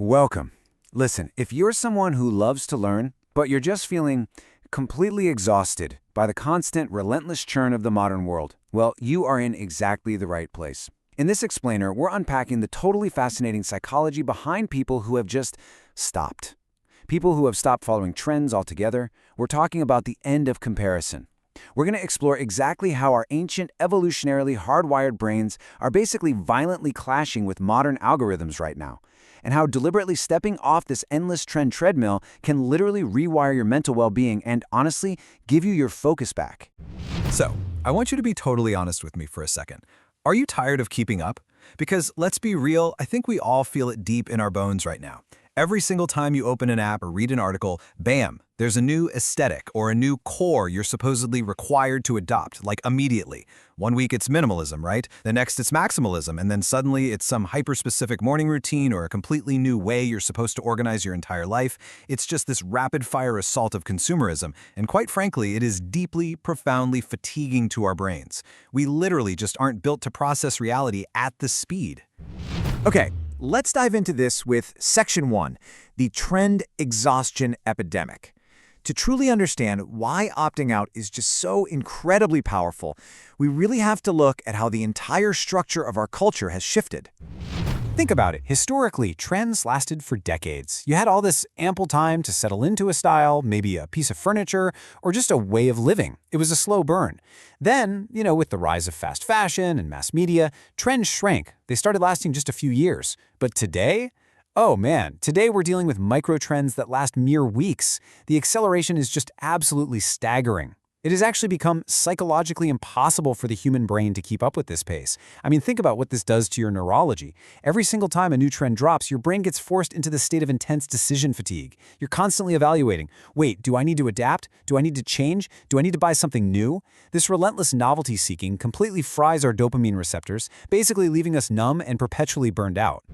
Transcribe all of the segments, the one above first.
Welcome. Listen, if you're someone who loves to learn, but you're just feeling completely exhausted by the constant, relentless churn of the modern world, well, you are in exactly the right place. In this explainer, we're unpacking the totally fascinating psychology behind people who have just stopped. People who have stopped following trends altogether. We're talking about the end of comparison. We're going to explore exactly how our ancient, evolutionarily hardwired brains are basically violently clashing with modern algorithms right now, and how deliberately stepping off this endless trend treadmill can literally rewire your mental well-being and, honestly, give you your focus back. So, I want you to be totally honest with me for a second. Are you tired of keeping up? Because let's be real, I think we all feel it deep in our bones right now. Every single time you open an app or read an article, bam, there's a new aesthetic or a new core you're supposedly required to adopt, like immediately. One week it's minimalism, right? The next it's maximalism, and then suddenly it's some hyper-specific morning routine or a completely new way you're supposed to organize your entire life. It's just this rapid-fire assault of consumerism, and quite frankly, it is deeply, profoundly fatiguing to our brains. We literally just aren't built to process reality at the speed. Okay, let's dive into this with Section 1, the trend exhaustion epidemic. To truly understand why opting out is just so incredibly powerful, we really have to look at how the entire structure of our culture has shifted. Think about it. Historically, trends lasted for decades. You had all this ample time to settle into a style, maybe a piece of furniture, or just a way of living. It was a slow burn. Then, with the rise of fast fashion and mass media, trends shrank. They started lasting just a few years. But today? Oh man, today we're dealing with micro-trends that last mere weeks. The acceleration is just absolutely staggering. It has actually become psychologically impossible for the human brain to keep up with this pace. I mean, think about what this does to your neurology. Every single time a new trend drops, your brain gets forced into the state of intense decision fatigue. You're constantly evaluating, wait, do I need to adapt? Do I need to change? Do I need to buy something new? This relentless novelty seeking completely fries our dopamine receptors, basically leaving us numb and perpetually burned out.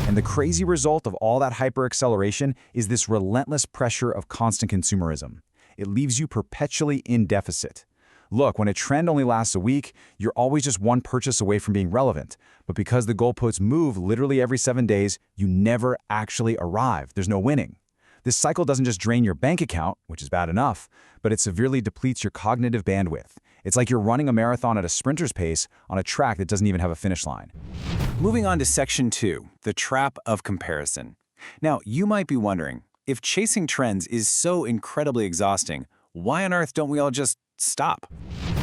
And the crazy result of all that hyper-acceleration is this relentless pressure of constant consumerism. It leaves you perpetually in deficit. Look, when a trend only lasts a week, you're always just one purchase away from being relevant. But because the goalposts move literally every 7 days, you never actually arrive. There's no winning. This cycle doesn't just drain your bank account, which is bad enough, but it severely depletes your cognitive bandwidth. It's like you're running a marathon at a sprinter's pace on a track that doesn't even have a finish line. Moving on to Section 2, the trap of comparison. Now, you might be wondering, if chasing trends is so incredibly exhausting, why on earth don't we all just stop?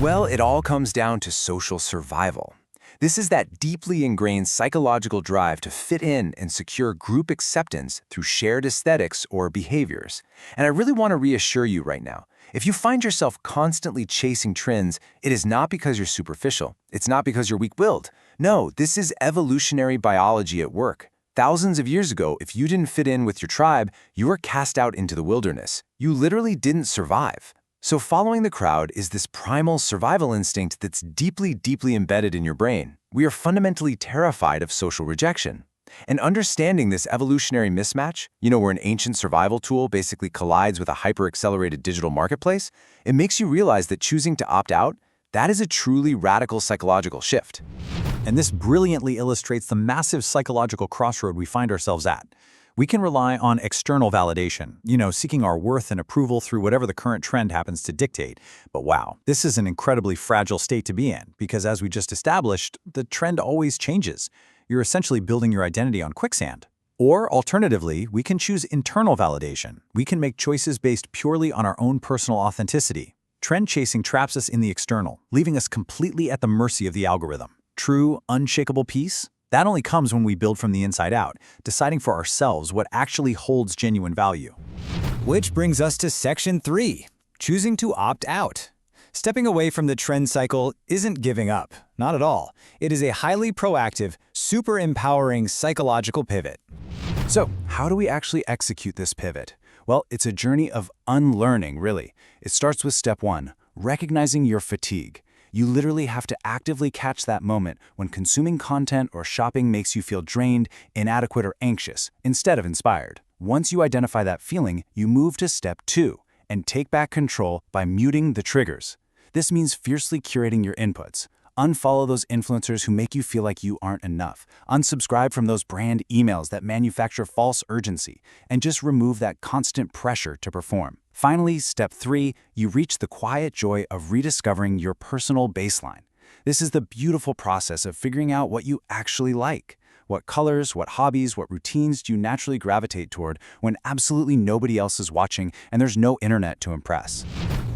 Well, it all comes down to social survival. This is that deeply ingrained psychological drive to fit in and secure group acceptance through shared aesthetics or behaviors. And I really want to reassure you right now, if you find yourself constantly chasing trends, it is not because you're superficial. It's not because you're weak-willed. No, this is evolutionary biology at work. Thousands of years ago, if you didn't fit in with your tribe, you were cast out into the wilderness. You literally didn't survive. So following the crowd is this primal survival instinct that's deeply, deeply embedded in your brain. We are fundamentally terrified of social rejection. And understanding this evolutionary mismatch, where an ancient survival tool basically collides with a hyper-accelerated digital marketplace, it makes you realize that choosing to opt out, that is a truly radical psychological shift. And this brilliantly illustrates the massive psychological crossroad we find ourselves at. We can rely on external validation, seeking our worth and approval through whatever the current trend happens to dictate. But wow, this is an incredibly fragile state to be in, because as we just established, the trend always changes. You're essentially building your identity on quicksand. Or alternatively, we can choose internal validation. We can make choices based purely on our own personal authenticity. Trend chasing traps us in the external, leaving us completely at the mercy of the algorithm. True, unshakable peace? That only comes when we build from the inside out, deciding for ourselves what actually holds genuine value. Which brings us to Section 3, choosing to opt out. Stepping away from the trend cycle isn't giving up, not at all. It is a highly proactive, super empowering psychological pivot. So, how do we actually execute this pivot? Well, it's a journey of unlearning, really. It starts with step 1, recognizing your fatigue. You literally have to actively catch that moment when consuming content or shopping makes you feel drained, inadequate, or anxious, instead of inspired. Once you identify that feeling, you move to step 2 and take back control by muting the triggers. This means fiercely curating your inputs, Unfollow those influencers who make you feel like you aren't enough. Unsubscribe from those brand emails that manufacture false urgency. And just remove that constant pressure to perform. Finally, step 3, you reach the quiet joy of rediscovering your personal baseline. This is the beautiful process of figuring out what you actually like. What colors, what hobbies, what routines do you naturally gravitate toward when absolutely nobody else is watching and there's no internet to impress?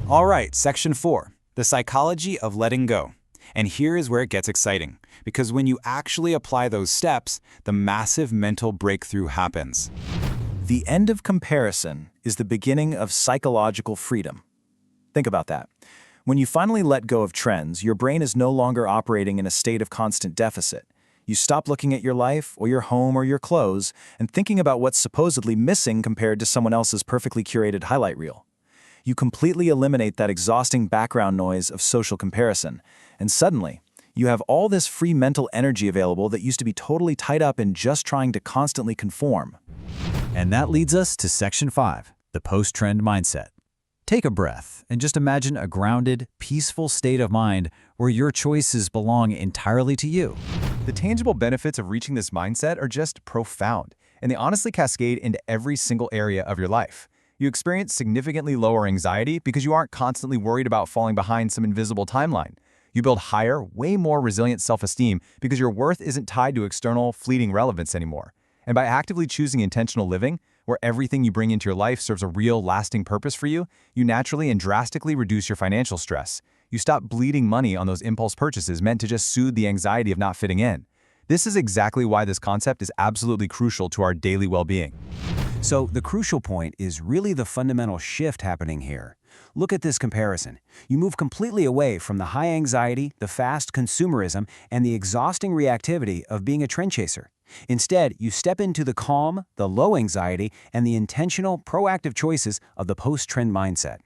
All right, section 4, the psychology of letting go. And here is where it gets exciting, because when you actually apply those steps, the massive mental breakthrough happens. The end of comparison is the beginning of psychological freedom. Think about that. When you finally let go of trends, your brain is no longer operating in a state of constant deficit. You stop looking at your life or your home or your clothes and thinking about what's supposedly missing compared to someone else's perfectly curated highlight reel. You completely eliminate that exhausting background noise of social comparison, and suddenly, you have all this free mental energy available that used to be totally tied up in just trying to constantly conform. And that leads us to section 5, the post-trend mindset. Take a breath and just imagine a grounded, peaceful state of mind where your choices belong entirely to you. The tangible benefits of reaching this mindset are just profound, and they honestly cascade into every single area of your life. You experience significantly lower anxiety because you aren't constantly worried about falling behind some invisible timeline. You build higher, way more resilient self-esteem because your worth isn't tied to external, fleeting relevance anymore. And by actively choosing intentional living, where everything you bring into your life serves a real, lasting purpose for you, you naturally and drastically reduce your financial stress. You stop bleeding money on those impulse purchases meant to just soothe the anxiety of not fitting in. This is exactly why this concept is absolutely crucial to our daily well-being. So the crucial point is really the fundamental shift happening here. Look at this comparison. You move completely away from the high anxiety, the fast consumerism, and the exhausting reactivity of being a trend chaser. Instead, you step into the calm, the low anxiety, and the intentional, proactive choices of the post-trend mindset.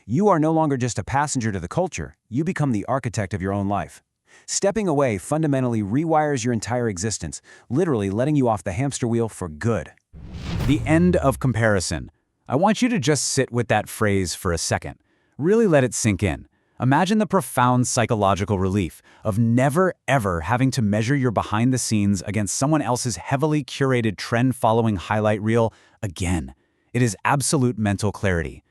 You are no longer just a passenger to the culture, you become the architect of your own life. Stepping away fundamentally rewires your entire existence, literally letting you off the hamster wheel for good. The end of comparison. I want you to just sit with that phrase for a second. Really let it sink in. Imagine the profound psychological relief of never, ever having to measure your behind the scenes against someone else's heavily curated trend-following highlight reel again. It is absolute mental clarity.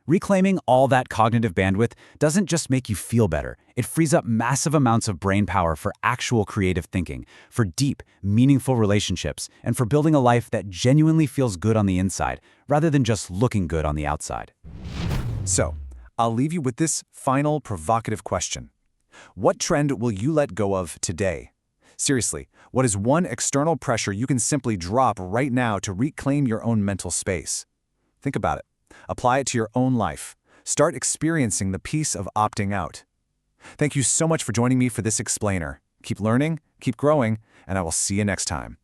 Reclaiming all that cognitive bandwidth doesn't just make you feel better. It frees up massive amounts of brain power for actual creative thinking, for deep, meaningful relationships, and for building a life that genuinely feels good on the inside, rather than just looking good on the outside. So, I'll leave you with this final provocative question. What trend will you let go of today? Seriously, what is one external pressure you can simply drop right now to reclaim your own mental space? Think about it. Apply it to your own life. Start experiencing the peace of opting out. Thank you so much for joining me for this explainer. Keep learning, keep growing, and I will see you next time.